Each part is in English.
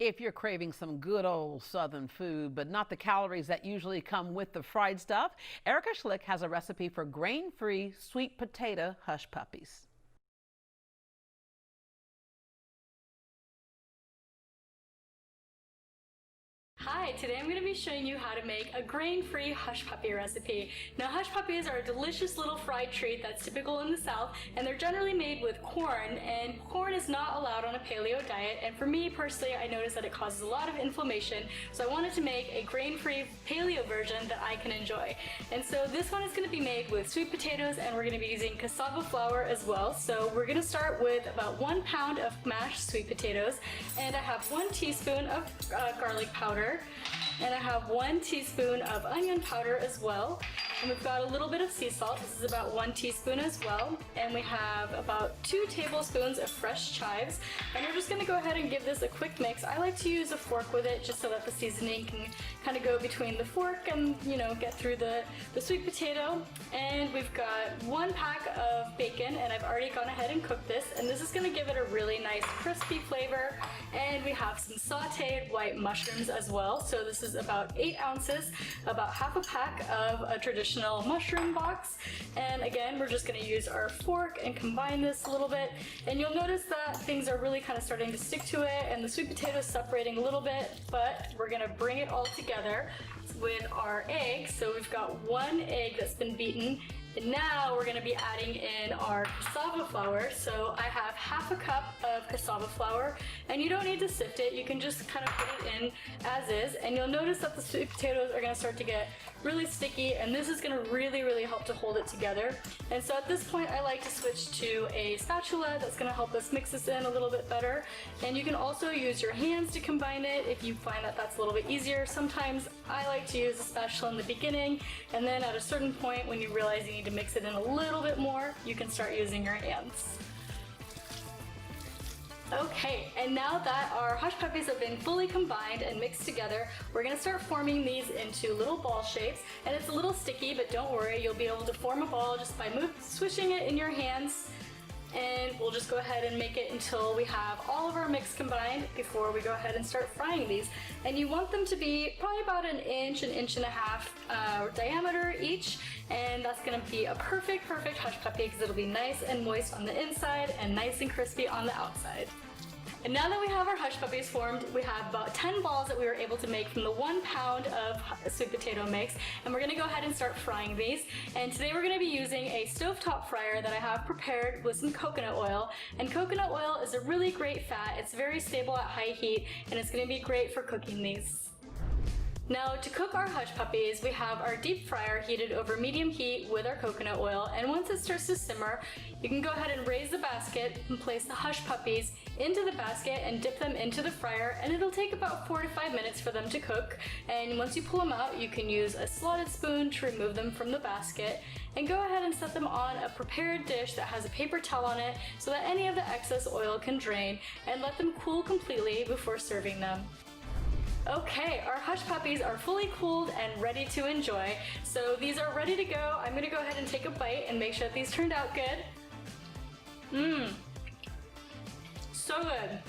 If you're craving some good old Southern food, but not the calories that usually come with the fried stuff, Erica Schlick has a recipe for grain-free sweet potato hush puppies. Hi, today I'm going to be showing you how to make a grain-free hush puppy recipe. Now, hush puppies are a delicious little fried treat that's typical in the South, and they're generally made with corn, and corn is not allowed on a paleo diet, and for me personally, I noticed that it causes a lot of inflammation, so I wanted to make a grain-free paleo version that I can enjoy. And so this one is going to be made with sweet potatoes, and we're going to be using cassava flour as well. So we're going to start with about 1 pound of mashed sweet potatoes, and I have 1 teaspoon of garlic powder, and I have 1 teaspoon of onion powder as well. And we've got a little bit of sea salt. This is about 1 teaspoon as well. And we have about 2 tablespoons of fresh chives. And we're just gonna go ahead and give this a quick mix. I like to use a fork with it just so that the seasoning can kind of go between the fork and, you know, get through the sweet potato. And we've got 1 pack of bacon, and I've already gone ahead and cooked this. And this is gonna give it a really nice crispy flavor. And we have some sauteed white mushrooms as well. So this is about 8 ounces, about half a pack of a traditional mushroom box. And again, we're just going to use our fork and combine this a little bit. And you'll notice that things are really kind of starting to stick to it, and the sweet potato is separating a little bit, but we're going to bring it all together with our eggs. So we've got 1 egg that's been beaten. And now we're going to be adding in our cassava flour. So I have half a cup of cassava flour, and you don't need to sift it. You can just kind of put it in as is, and you'll notice that the sweet potatoes are going to start to get really sticky, and this is going to really help to hold it together. And so at this point, I like to switch to a spatula that's going to help us mix this in a little bit better. And you can also use your hands to combine it if you find that that's a little bit easier. Sometimes I like to use a spatula in the beginning, and then at a certain point when you realize you need to mix it in a little bit more, you can start using your hands. Okay, and now that our hush puppies have been fully combined and mixed together, we're going to start forming these into little ball shapes. And it's a little sticky, but don't worry, you'll be able to form a ball just by swishing it in your hands. And we'll just go ahead and make it until we have all of our mix combined before we go ahead and start frying these. And you want them to be probably about an inch and a half diameter each. And that's gonna be a perfect hush puppy because it'll be nice and moist on the inside and nice and crispy on the outside. And now that we have our hush puppies formed, we have about 10 balls that we were able to make from the 1 pound of sweet potato mix. And we're gonna go ahead and start frying these. And today we're gonna be using a stovetop fryer that I have prepared with some coconut oil. And coconut oil is a really great fat. It's very stable at high heat, and it's gonna be great for cooking these. Now, to cook our hush puppies, we have our deep fryer heated over medium heat with our coconut oil, and once it starts to simmer, you can go ahead and raise the basket and place the hush puppies into the basket and dip them into the fryer, and it'll take about 4 to 5 minutes for them to cook. And once you pull them out, you can use a slotted spoon to remove them from the basket, and go ahead and set them on a prepared dish that has a paper towel on it so that any of the excess oil can drain, and let them cool completely before serving them. Okay, our hush puppies are fully cooled and ready to enjoy. So these are ready to go. I'm gonna go ahead and take a bite and make sure that these turned out good. So good.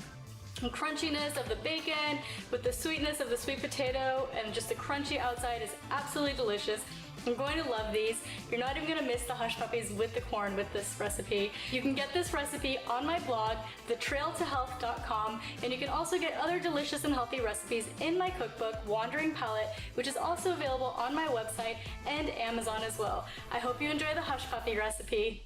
The crunchiness of the bacon with the sweetness of the sweet potato and just the crunchy outside is absolutely delicious. I'm going to love these. You're not even gonna miss the hush puppies with the corn with this recipe. You can get this recipe on my blog, thetrailtohealth.com, and you can also get other delicious and healthy recipes in my cookbook, Wandering Palate, which is also available on my website and Amazon as well. I hope you enjoy the hush puppy recipe.